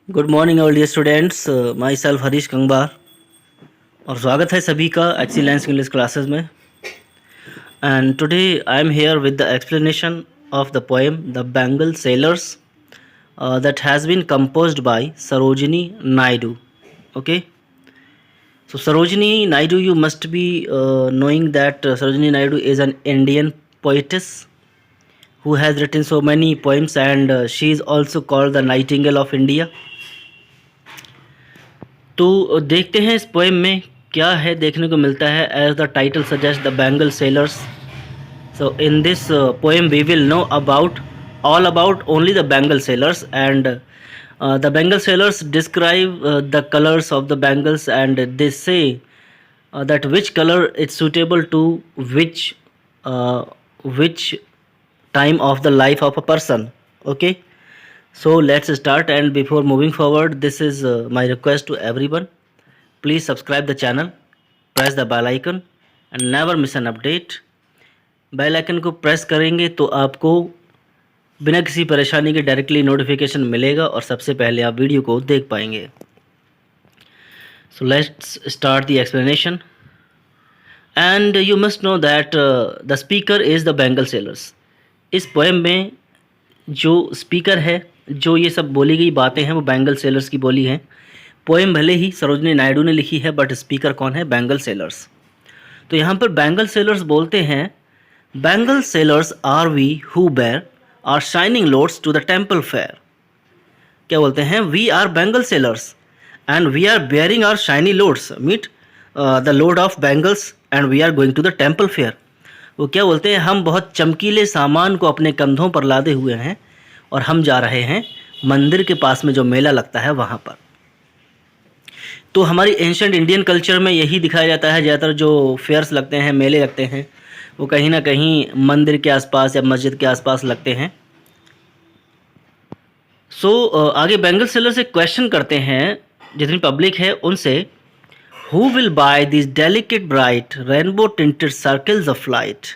Good morning all dear students, my self Harish Kangbar और स्वागत है सभी का एक्सीलेंस इंग्लिश क्लासेस में। And today I am here with the explanation of the poem the Bengal sailors that has been composed by Sarojini Naidu. Okay, so Sarojini Naidu, you must be knowing that Sarojini Naidu is an Indian poetess who has written so many poems, and she is also called the Nightingale of India. तो देखते हैं इस poem में क्या है देखने को मिलता है। As the title suggest the Bengal sellers, so in this poem we will know about all about only the Bengal sailors, and the Bengal sailors describe the colors of the bangles, and they say that which color is suitable to which time of the life of a person. Okay, so let's start, and before moving forward, this is my request to everyone. Please subscribe the channel, press the bell icon and never miss an update. Bell icon को press करेंगे तो आपको बिना किसी परेशानी के directly notification मिलेगा और सबसे पहले आप वीडियो को देख पाएंगे। So let's start the explanation. And you must know that the speaker is the Bengal sellers. इस पोएम में जो स्पीकर है, जो ये सब बोली गई बातें हैं, वो बेंगल सेलर्स की बोली हैं। पोएम भले ही सरोजिनी नायडू ने लिखी है, बट स्पीकर कौन है? Bangle sellers. तो यहाँ पर बेंगल सेलर्स बोलते हैं, bangle sellers are we who bear our shining loads to the temple fair. क्या बोलते हैं? We are bangle sellers and we are bearing our shiny loads, meet the load of bangles and we are going to the temple fair. वो क्या बोलते हैं? हम बहुत चमकीले सामान को अपने कंधों पर लादे हुए हैं और हम जा रहे हैं मंदिर के पास में जो मेला लगता है वहाँ पर। तो हमारी एंशिएंट इंडियन कल्चर में यही दिखाया जाता है। ज़्यादातर जो फेयर्स लगते हैं, मेले लगते हैं, वो कहीं ना कहीं मंदिर के आसपास या मस्जिद के आसपास लगते हैं। आगे बेंगल सेलर से क्वेश्चन करते हैं जितनी पब्लिक है उनसे, who will by this delicate bright rainbow tinted circles of light.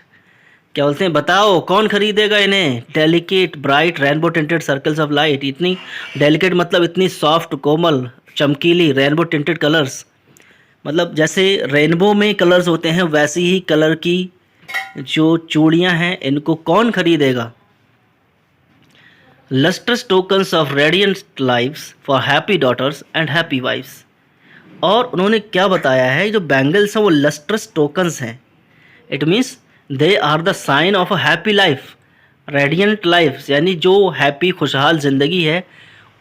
क्या बोलते हैं? बताओ कौन खरीदेगा इन्हें? Delicate bright rainbow tinted circles of light. इतनी डेलिकेट मतलब इतनी सॉफ्ट, कोमल, चमकीली, रेनबो टिंटेड कलर्स, मतलब जैसे रेनबो में कलर्स होते हैं वैसी ही कलर की जो चूड़ियां हैं, इनको कौन खरीदेगा? Lustrous tokens of radiant lives for happy daughters and happy wives. और उन्होंने क्या बताया है, जो बैंगल्स हैं वो लस्ट्रस टोकन्स हैं। It means they are the sign of a happy life, radiant life, यानी जो हैप्पी खुशहाल ज़िंदगी है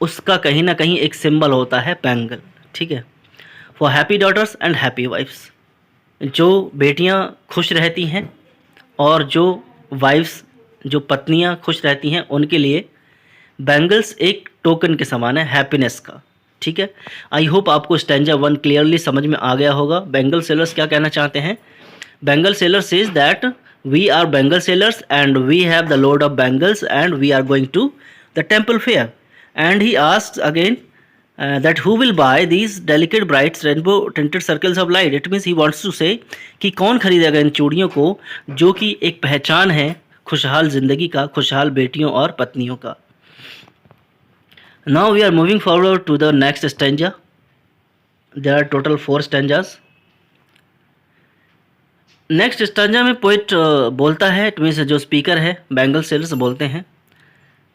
उसका कहीं ना कहीं एक सिंबल होता है बैंगल। ठीक है, for happy daughters and happy wives, जो बेटियां खुश रहती हैं और जो वाइफ्स, जो पत्नियां खुश रहती हैं, उनके लिए बैंगल्स एक टोकन के समान है हैप्पीनेस का। ठीक है, आई होप आपको स्टैंजा 1 क्लियरली समझ में आ गया होगा। बेंगल सेलर्स क्या कहना चाहते हैं? Bangle seller says that we are bangle sellers and we have the load of bangles and we are going to the temple fair. And he asks again that who will buy these delicate bright rainbow tinted circles of light. It means he wants to say कि कौन खरीदेगा इन चूड़ियों को जो कि एक पहचान है खुशहाल ज़िंदगी का, खुशहाल बेटियों और पत्नियों का। Now we are moving forward to the next stanza. There are total 4 stanzas. Next stanza में पोइट बोलता है, इट मीन्स जो स्पीकर है बेंगल सेलर्स बोलते हैं,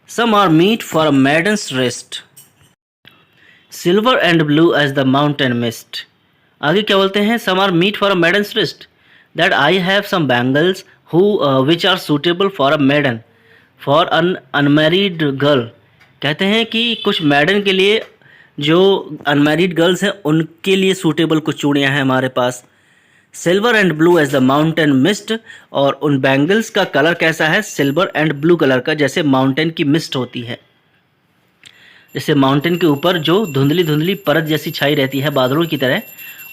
some are meet for a maiden's rest silver and blue as the mountain mist. आगे क्या बोलते हैं? Some are meet for a maiden's rest that I have some bangles who which are suitable for a maiden for an unmarried girl. कहते हैं कि कुछ मैडन के लिए, जो अनमैरिड गर्ल्स हैं उनके लिए सूटेबल कुछ चूड़ियाँ हैं हमारे पास। Silver and blue as the mountain mist, और उन बैंगल्स का कलर कैसा है? सिल्वर एंड ब्लू कलर का, जैसे माउंटेन की मिस्ट होती है, जैसे माउंटेन के ऊपर जो धुंधली धुंधली परत जैसी छाई रहती है बादलों की तरह,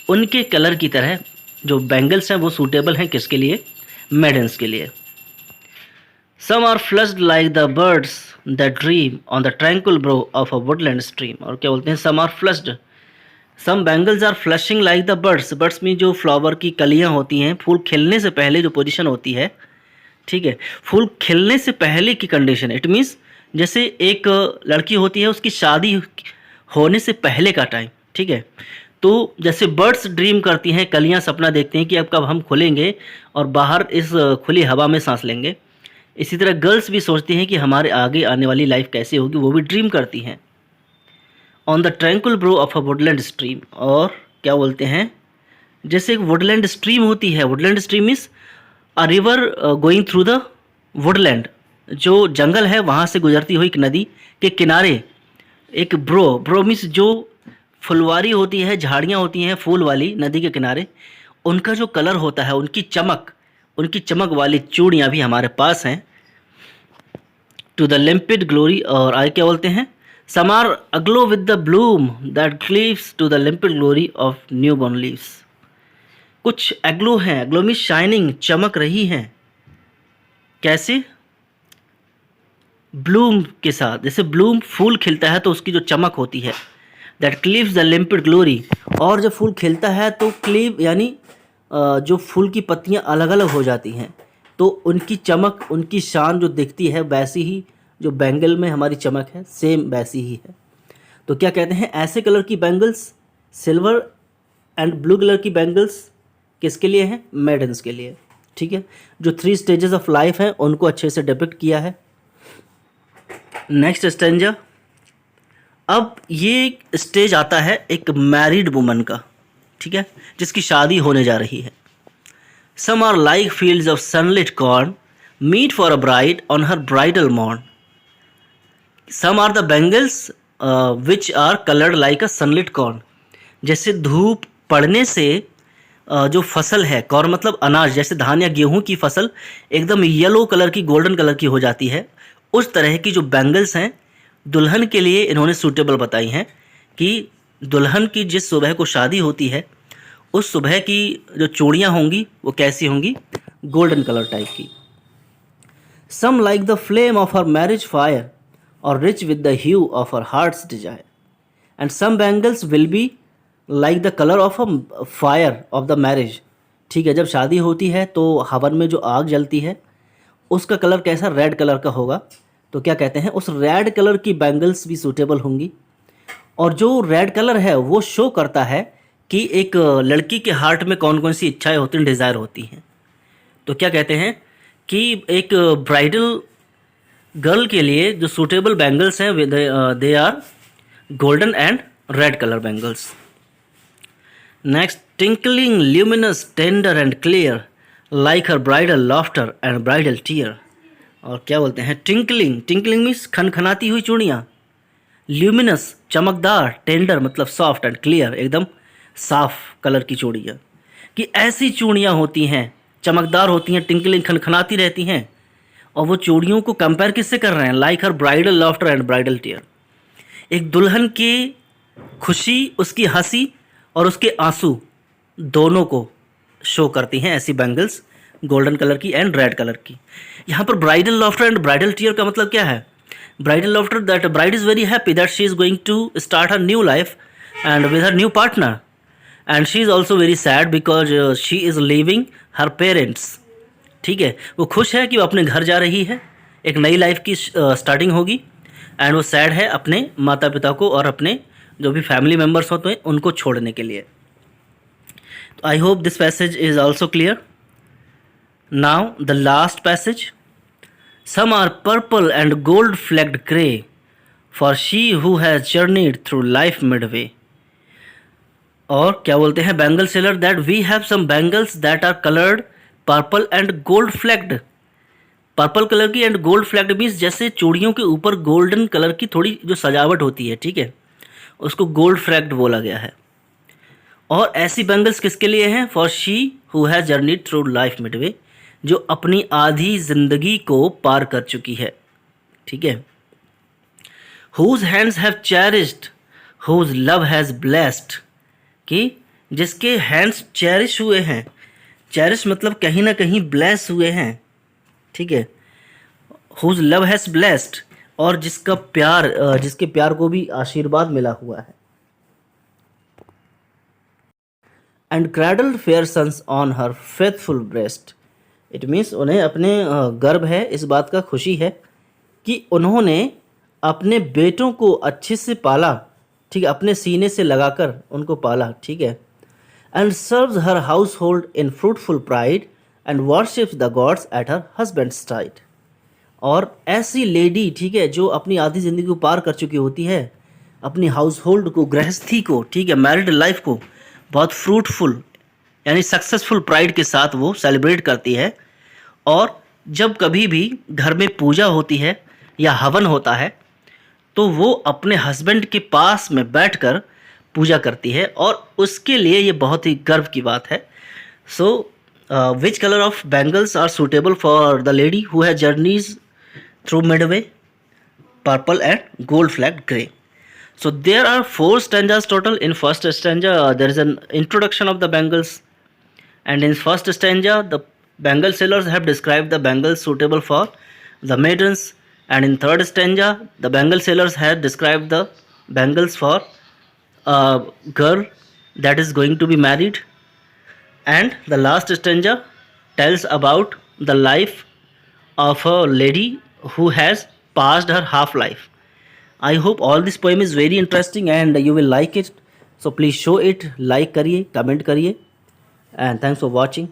उनके कलर की तरह जो बैंगल्स हैं वो सूटेबल हैं किसके लिए? मेडन्स के लिए। Some are flushed like the birds that dream on the tranquil brow of a woodland stream. और क्या बोलते हैं? Some are flushed, some bangles are flushing like the birds, birds में जो फ्लावर की कलियां होती हैं, फूल खिलने से पहले जो पोजीशन होती है, ठीक है, फूल खिलने से पहले की कंडीशन, इट मीन्स जैसे एक लड़की होती है उसकी शादी होने से पहले का टाइम, ठीक है। तो जैसे बर्ड्स ड्रीम करती हैं, कलियां सपना देखते हैं कि अब कब हम खुलेंगे और बाहर इस खुली हवा में सांस लेंगे, इसी तरह गर्ल्स भी सोचती हैं कि हमारे आगे आने वाली लाइफ कैसे होगी, वो भी ड्रीम करती हैं। On the tranquil brow of a woodland stream, और क्या बोलते हैं, जैसे एक वुडलैंड स्ट्रीम होती है, Woodland stream is a river going through the Woodland, जो जंगल है वहाँ से गुजरती हुई एक नदी के किनारे एक ब्रो मीन्स जो फुलवारी होती है, झाड़ियाँ होती हैं फूल वाली नदी के किनारे, उनका जो कलर होता है, उनकी चमक वाली चूड़ियाँ भी हमारे पास हैं। टू द लिम्पिड ग्लोरी, और आगे क्या बोलते हैं, some are aglow with the bloom that cleaves to the limpid glory of new born leaves. कुछ एग्लो हैं, एग्लो मीन्स शाइनिंग, चमक रही हैं, कैसे, ब्लूम के साथ, जैसे ब्लूम फूल खिलता है तो उसकी जो चमक होती है, that cleaves the limpid glory, और जब फूल खिलता है तो क्लीव यानी जो फूल की पत्तियां अलग अलग हो जाती हैं, तो उनकी चमक, उनकी शान जो दिखती है, वैसी ही जो बैंगल में हमारी चमक है, सेम वैसी ही है। तो क्या कहते हैं, ऐसे कलर की bangles, silver and blue colour की बैंगल्स किसके लिए हैं, मेडन्स के लिए, ठीक है। जो 3 स्टेजेस ऑफ लाइफ हैं उनको अच्छे से डिपिक्ट किया है। नेक्स्ट स्टेंजा, अब ये स्टेज आता है एक मैरिड वुमन का, ठीक है, जिसकी शादी होने जा रही है। Some are like fields of sunlit corn meet for a bride on her bridal morn. Some are the bangles which are coloured like a sunlit corn, जैसे धूप पड़ने से जो फसल है, कॉर्न मतलब अनाज, जैसे धान या गेहूं की फसल एकदम येलो कलर की, गोल्डन कलर की हो जाती है, उस तरह की जो बैंगल्स हैं दुल्हन के लिए इन्होंने सूटेबल बताई हैं कि दुल्हन की जिस सुबह को शादी होती है उस सुबह की जो चूड़ियाँ होंगी वो कैसी होंगी, गोल्डन कलर टाइप की। Some like the flame of her marriage fire or rich with the hue of her heart's desire, and some bangles will be like the colour of a fire of the marriage, ठीक है। जब शादी होती है तो हवन में जो आग जलती है उसका कलर कैसा, रेड कलर का होगा, तो क्या कहते हैं, उस रेड कलर की बैंगल्स भी सूटेबल होंगी। और जो रेड कलर है वो शो करता है कि एक लड़की के हार्ट में कौन कौन सी इच्छाएं होती हैं, डिज़ायर होती हैं। तो क्या कहते हैं कि एक ब्राइडल गर्ल के लिए जो सूटेबल बैंगल्स हैं they are golden and red colour bangles. Next, tinkling luminous tender and clear like her bridal laughter and bridal tear. और क्या बोलते हैं, टिंकलिंग, टिंकलिंग मीन्स खनखनाती हुई चूड़ियाँ, ल्यूमिनस चमकदार, टेंडर मतलब सॉफ्ट, एंड क्लियर एकदम साफ कलर की चूड़ियाँ, कि ऐसी चूड़ियाँ होती हैं, चमकदार होती हैं, टिंकलिंग खनखनाती रहती हैं। और वो चूड़ियों को कंपेयर किससे कर रहे हैं, like her bridal laughter and bridal tear, एक दुल्हन की खुशी, उसकी हंसी और उसके आंसू दोनों को शो करती हैं ऐसी बैंगल्स, गोल्डन कलर की एंड रेड कलर की। यहाँ पर bridal laughter and bridal tear का मतलब क्या है, bridal laughter that bride is very happy that she is going to start her new life and with her new partner, and she is also very sad because she is leaving her parents, ठीक है। वो खुश है कि वो अपने घर जा रही है, एक नई लाइफ की स्टार्टिंग होगी, एंड वो सैड है अपने माता पिता को और अपने जो भी फैमिली मेम्बर्स होते हैं उनको छोड़ने के लिए। तो I hope this passage is also clear. Now the last passage, some are purple and gold flecked grey for she who has journeyed through life midway. और क्या बोलते हैं, bangle seller that we have some bangles that are coloured purple and gold flecked, purple colour की and gold flecked means जैसे चूड़ियों के ऊपर golden colour की थोड़ी जो सजावट होती है, ठीक है, उसको गोल्ड फ्लेक्ड बोला गया है। और ऐसी बैंगल्स किसके लिए हैं, for she who has journeyed through life Midway, जो अपनी आधी जिंदगी को पार कर चुकी है, ठीक है। Whose hands have cherished whose love has blessed, कि जिसके हैंड्स चेरिश हुए हैं, चेरिश मतलब कहीं ना कहीं ब्लेस हुए हैं, ठीक है, हुज लव हैज ब्लेस्ड, और जिसका प्यार, जिसके प्यार को भी आशीर्वाद मिला हुआ है। And cradled fair sons on her faithful breast. It means उन्हें अपने गर्व है, इस बात का खुशी है कि उन्होंने अपने बेटों को अच्छे से पाला, ठीक है, अपने सीने से लगाकर उनको पाला, ठीक है। And serves her house hold in fruitful pride and worships the gods at her husband's side. और ऐसी लेडी, ठीक है, जो अपनी आधी ज़िंदगी को पार कर चुकी होती है, अपनी हाउस होल्ड को, गृहस्थी को, ठीक है, मैरिड लाइफ को बहुत फ्रूटफुल यानी सक्सेसफुल प्राइड के साथ वो सेलिब्रेट करती है। और जब कभी भी घर में पूजा होती है या हवन होता है तो वो अपने हस्बैंड के पास में बैठकर पूजा करती है, और उसके लिए ये बहुत ही गर्व की बात है। So which colour of bangles are suitable for the lady who has journeys through midway? Purple and gold flag grey. So there are 4 stanzas total. In first stanza, there is an introduction of the bangles, and in first stanza, the bangle sellers have described the bangles suitable for the maidens, and in third stanza, the bangle sellers have described the bangles for a girl that is going to be married, and the last stanza tells about the life of a lady who has passed her half life. I hope all this poem is very interesting and you will like it. So please show it, like करिए, comment करिए, and thanks for watching.